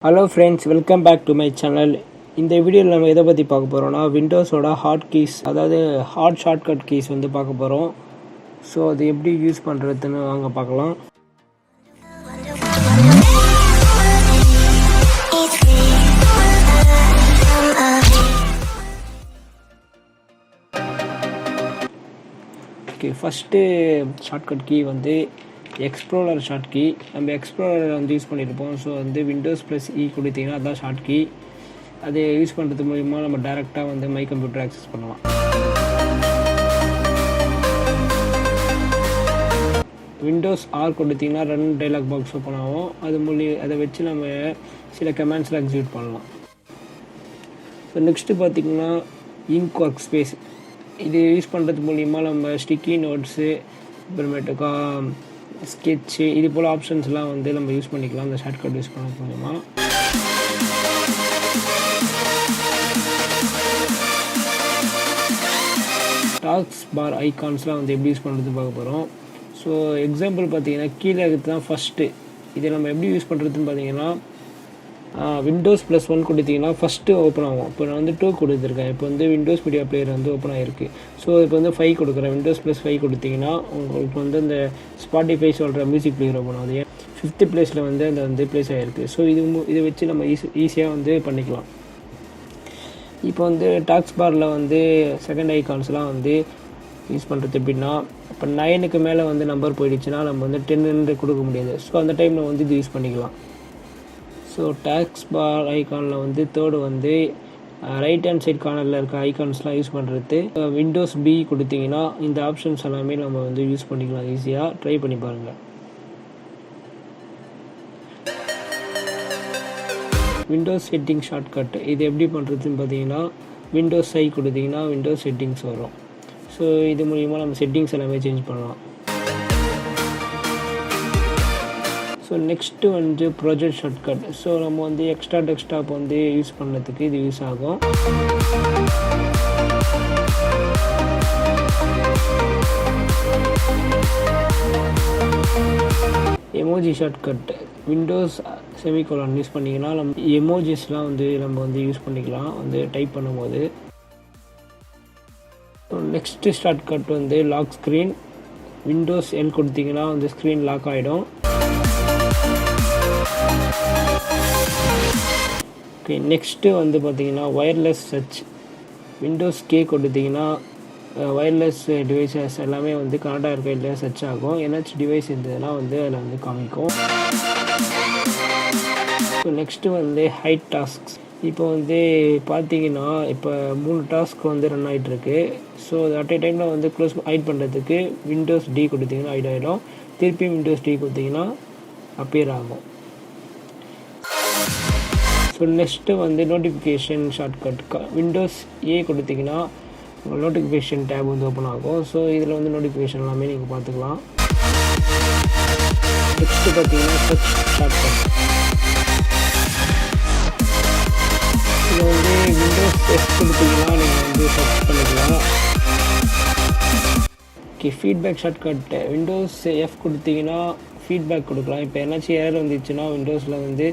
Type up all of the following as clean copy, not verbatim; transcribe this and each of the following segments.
Hello friends, welcome back to my channel. இந்த வீடியோவில் நம்ம எதை பற்றி பார்க்க போகிறோம்னா விண்டோஸோட ஹாட் கீஸ், அதாவது ஹாட் ஷார்ட்கட் கீஸ் வந்து பார்க்க போகிறோம். ஸோ அது எப்படி யூஸ் பண்ணுறதுன்னு வாங்க பார்க்கலாம். ஓகே, ஃபஸ்ட்டு ஷார்ட்கட் கீ வந்து எக்ஸ்ப்ளோரர் ஷார்ட் கீ. நம்ம எக்ஸ்ப்ளோரர் வந்து யூஸ் பண்ணியிருப்போம். ஸோ வந்து விண்டோஸ் ப்ளஸ் கொடுத்தீங்கன்னா அதுதான் ஷார்ட் கீ. அதை யூஸ் பண்ணுறது மூலிமா நம்ம டேரெக்டாக வந்து மை கம்ப்யூட்டர் ஆக்சஸ் பண்ணலாம். விண்டோஸ் ஆர் கொடுத்தீங்கன்னா ரன் டைலாக் பாக்ஸ் ஓப்பன் ஆகும். அதை வச்சு நம்ம சில கமெண்ட்ஸில் எக்ஸிக்யூட் பண்ணலாம். ஸோ நெக்ஸ்ட்டு பார்த்திங்கன்னா இங்க் ஒர்க் ஸ்பேஸ். இது யூஸ் பண்ணுறது மூலிமா நம்ம ஸ்டிக்கி நோட்ஸு, அப்புறமேட்டுக்கா ஸ்கெட்சு, இது போல் ஆப்ஷன்ஸ்லாம் வந்து நம்ம யூஸ் பண்ணிக்கலாம் இந்த ஷார்ட்கட் யூஸ் பண்ண மூலமா. டாஸ்க் பார் ஐகான்ஸ்லாம் வந்து எப்படி யூஸ் பண்ணுறது பார்க்க போகிறோம். ஸோ எக்ஸாம்பிள் பார்த்தீங்கன்னா கீழே இருக்கிறது தான் ஃபஸ்ட்டு. இதை நம்ம எப்படி யூஸ் பண்ணுறதுன்னு பார்த்தீங்கன்னா விண்டோஸ் ப்ளஸ் 1 கொடுத்தீங்கன்னா ஃபஸ்ட்டு ஓப்பன் ஆகும். இப்போ நான் வந்து 2 கொடுத்துருக்கேன். இப்போ வந்து விண்டோஸ் மீடியா பிளேயர் வந்து ஓப்பன் ஆகிருக்கு. ஸோ இப்போ வந்து 5 கொடுக்குறேன். விண்டோஸ் ப்ளஸ் 5 கொடுத்தீங்கன்னா உங்களுக்கு வந்து இந்த ஸ்பாட்டிஃபை சொல்கிற மியூசிக் பிளேயர் ஓப்பன் ஆகுது. 5th பிளேஸில் வந்து அந்த வந்து பிளேஸ் ஆகிருக்கு. ஸோ இதை வச்சு நம்ம ஈஸியாக வந்து பண்ணிக்கலாம். இப்போ வந்து டாஸ்க் பாரில் வந்து செகண்ட் ஐகான்ஸ்லாம் வந்து யூஸ் பண்ணுறது எப்படின்னா, இப்போ 9க்கு மேலே வந்து நம்பர் போயிடுச்சுன்னா நம்ம வந்து 10 கொடுக்க முடியாது. ஸோ அந்த டைமில் வந்து இது யூஸ் பண்ணிக்கலாம். ஸோ டாஸ்க் பார் ஐக்கானில் வந்து தேர்டு வந்து ரைட் ஹேண்ட் சைட் கார்னரில் இருக்க ஐக்கான்ஸ்லாம் யூஸ் பண்ணுறது. விண்டோஸ் பி கொடுத்தீங்கன்னா இந்த ஆப்ஷன்ஸ் எல்லாமே நம்ம வந்து யூஸ் பண்ணிக்கலாம். ஈஸியாக ட்ரை பண்ணி பாருங்கள். விண்டோஸ் செட்டிங் ஷார்ட்கட் இது எப்படி பண்ணுறதுன்னு பார்த்தீங்கன்னா விண்டோஸ் ஐ கொடுத்தீங்கன்னா விண்டோஸ் செட்டிங்ஸ் வரும். ஸோ இது மூலிமா நம்ம செட்டிங்ஸ் எல்லாமே சேஞ்ச் பண்ணலாம். ஸோ நெக்ஸ்ட்டு வந்து ப்ராஜெக்ட் ஷார்ட்கட். ஸோ நம்ம வந்து எக்ஸ்ட்ரா டெஸ்க்டாப் வந்து யூஸ் பண்ணுறதுக்கு இது யூஸ் ஆகும். Emoji shortcut Windows semicolon use பண்ணிங்கன்னா நம்ம எமோஜிஸ்லாம் வந்து நம்ம வந்து யூஸ் பண்ணிக்கலாம் வந்து டைப் பண்ணும்போது. நெக்ஸ்ட்டு ஷார்ட்கட் வந்து லாக் ஸ்க்ரீன். விண்டோஸ் எல் கொடுத்தீங்கன்னா வந்து ஸ்க்ரீன் லாக் ஆகிடும். ஓகே, நெக்ஸ்ட்டு வந்து பார்த்தீங்கன்னா ஒயர்லெஸ் சர்ச். விண்டோஸ் கே கொடுத்தீங்கன்னா ஒயர்லெஸ் டிவைசஸ் எல்லாமே வந்து கனெக்டாக இருக்க இல்லையா சர்ச் ஆகும். ஏதாச்சும் டிவைஸ் இருந்ததுன்னா வந்து அதில் வந்து காமிக்கும். ஸோ நெக்ஸ்ட்டு வந்து ஹைட் டாஸ்க்ஸ். இப்போ வந்து பார்த்தீங்கன்னா இப்போ 3 டாஸ்க் வந்து ரன் ஆகிட்டுருக்கு. ஸோ அட் ஏ டைமில் வந்து க்ளோஸ் ஹைட் பண்ணுறதுக்கு விண்டோஸ் டி கொடுத்தீங்கன்னா ஹைட் ஆகிடும். திருப்பி விண்டோஸ் டி கொடுத்தீங்கன்னா அப்பியர் ஆகும். ஸோ நெக்ஸ்ட்டு வந்து நோட்டிஃபிகேஷன் ஷார்ட்கட். விண்டோஸ் ஏ கொடுத்தீங்கன்னா நோட்டிஃபிகேஷன் டேப் வந்து ஓப்பன் ஆகும். ஸோ இதில் வந்து நோட்டிஃபிகேஷன் எல்லாமே நீங்கள் பார்த்துக்கலாம். நெக்ஸ்ட்டு பார்த்தீங்கன்னா சர்ச் ஷார்ட்கட். இதில் வந்து விண்டோஸ் எஸ் கொடுத்தீங்கன்னா நீங்கள் வந்து சர்ச் பண்ணிக்கலாம். Okay, feedback shortcut. Windows F கொடுத்தீங்கன்னா ஃபீட்பேக் கொடுக்கலாம். இப்போ என்னாச்சும் ஏர் வந்துச்சுன்னா விண்டோஸில் வந்து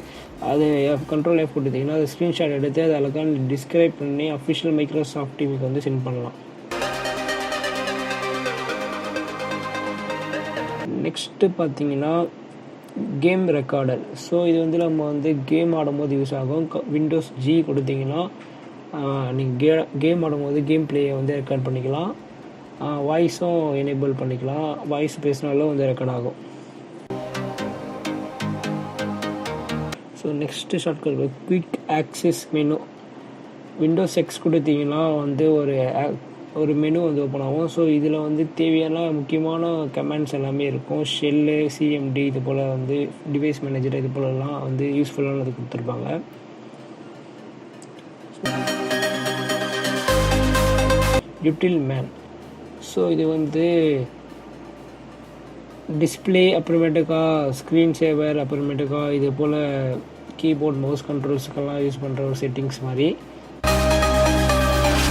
அது கண்ட்ரோல் எஃப் கொடுத்தீங்கன்னா அது ஸ்க்ரீன்ஷாட் எடுத்து அதை அதுக்கான டிஸ்கிரைப் பண்ணி அஃபிஷியல் மைக்ரோசாஃப்ட் டிவிக்கு வந்து சென்ட் பண்ணலாம். நெக்ஸ்ட்டு பார்த்தீங்கன்னா கேம் ரெக்கார்டர். ஸோ இது வந்து நம்ம வந்து கேம் ஆடும்போது யூஸ் ஆகும். விண்டோஸ் ஜி கொடுத்தீங்கன்னா நீங்கள் கேம் ஆடும்போது கேம் பிளேயை வந்து ரெக்கார்ட் பண்ணிக்கலாம். வாய்ஸும் எனேபிள் பண்ணிக்கலாம். வாய்ஸ் பேசினாலும் வந்து ரெக்கார்ட் ஆகும். So next shortcut quick access menu. Windows X கொடுத்தீங்கன்னா வந்து ஒரு மெனு வந்து ஓப்பன் ஆகும். ஸோ இதில் வந்து தேவையான முக்கியமான கமெண்ட்ஸ் எல்லாமே இருக்கும். ஷெல்லு, சிஎம்டி, இது போல் வந்து டிவைஸ் மேனேஜர் இது போலலாம் வந்து யூஸ்ஃபுல்லானது கொடுத்துருப்பாங்க. யூட்டில் மேன். ஸோ இது வந்து டிஸ்பிளே, அப்புறமேட்டுக்கா ஸ்க்ரீன் சேவர், அப்புறமேட்டுக்கா இது போல் கீபோர்ட் மவுஸ் கண்ட்ரோல்ஸுக்கெல்லாம் யூஸ் பண்ணுற ஒரு செட்டிங்ஸ் மாதிரி.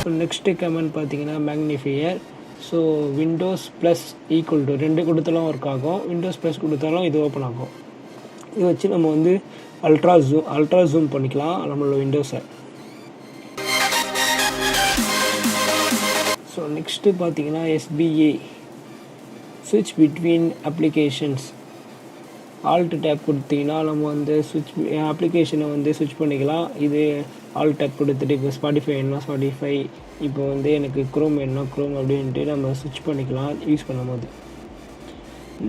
ஸோ நெக்ஸ்ட்டு கமெண்ட் பார்த்தீங்கன்னா magnifier. So Windows plus equal to 2 கொடுத்தாலும் ஒர்க் ஆகும். விண்டோஸ் ப்ளஸ் கொடுத்தாலும் இது ஓப்பன் ஆகும். இதை வச்சு நம்ம வந்து அல்ட்ரா ஜூம் பண்ணிக்கலாம் நம்மளோட விண்டோஸை. ஸோ நெக்ஸ்ட்டு பார்த்தீங்கன்னா SBA ஸ்விட்ச் பிட்வீன் அப்ளிகேஷன்ஸ். ஆல்ட் டேப் கொடுத்தீங்கன்னா நம்ம வந்து அப்ளிகேஷனை வந்து ஸ்விட்ச் பண்ணிக்கலாம். இது ஆல்ட் டேப் கொடுத்துட்டு இப்போ ஸ்பாட்டிஃபை வேணும்னா ஸ்பாட்டிஃபை, இப்போ வந்து எனக்கு க்ரோம் வேணும்னா க்ரோம் அப்படின்ட்டு நம்ம ஸ்விட்ச் பண்ணிக்கலாம் யூஸ் பண்ணும்போது.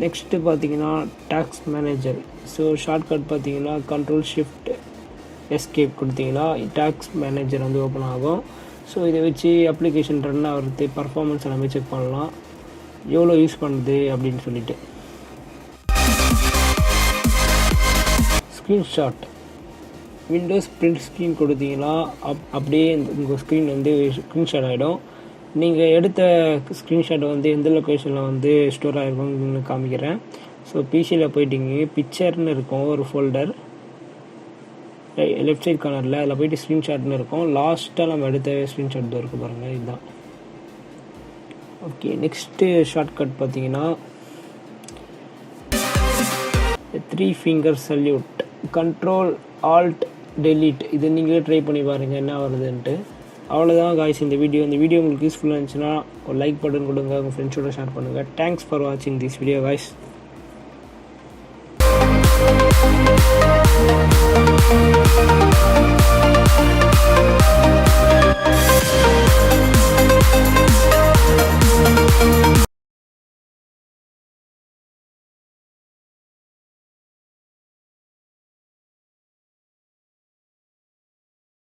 நெக்ஸ்ட்டு பார்த்தீங்கன்னா டாஸ்க் மேனேஜர். ஸோ ஷார்ட்கட் பார்த்தீங்கன்னா Ctrl+Shift+Escape கொடுத்தீங்கன்னா டாஸ்க் மேனேஜர் வந்து ஓப்பன் ஆகும். ஸோ இதை வச்சு அப்ளிகேஷன் ரன் ஆகிறது பர்ஃபார்மன்ஸ் எல்லாமே செக் பண்ணலாம், எவ்வளோ யூஸ் பண்ணுது அப்படின்னு சொல்லிட்டு. ஸ்க்ரீன்ஷாட். விண்டோஸ் பிரிண்ட் ஸ்க்ரீன் கொடுத்தீங்கன்னா அப்படியே உங்கள் ஸ்க்ரீன் வந்து ஸ்க்ரீன்ஷாட் ஆகிடும். நீங்கள் எடுத்த ஸ்க்ரீன்ஷாட் வந்து எந்த லொக்கேஷனில் வந்து ஸ்டோர் ஆகிருக்கும்னு காமிக்கிறேன். ஸோ பிசியில் போயிட்டீங்க, பிக்சர்னு இருக்கும் ஒரு ஃபோல்டர் லெஃப்ட் சைட் கார்னரில், அதில் போய்ட்டு ஸ்க்ரீன்ஷாட்னு இருக்கும். லாஸ்ட்டாக நம்ம எடுத்த ஸ்க்ரீன்ஷாட் தான் இருக்குது பாருங்கள், இதுதான். ஓகே, நெக்ஸ்ட்டு ஷார்ட்கட் பார்த்தீங்கன்னா 3 ஃபிங்கர் சல்யூட், Ctrl+Alt+Delete. இது நீங்களே ட்ரை பண்ணி பாருங்கள் என்ன வருதுன்ட்டு. அவ்வளோதான் காய்ஸ் இந்த வீடியோ உங்களுக்கு யூஸ்ஃபுல்லாக இருந்துச்சுன்னா ஒரு லைக் பட்டன் கொடுங்க, உங்கள் ஃப்ரெண்ட்ஸோட ஷேர் பண்ணுங்கள். தேங்க்ஸ் ஃபார் வாட்சிங் திஸ் வீடியோ காய்ஸ்.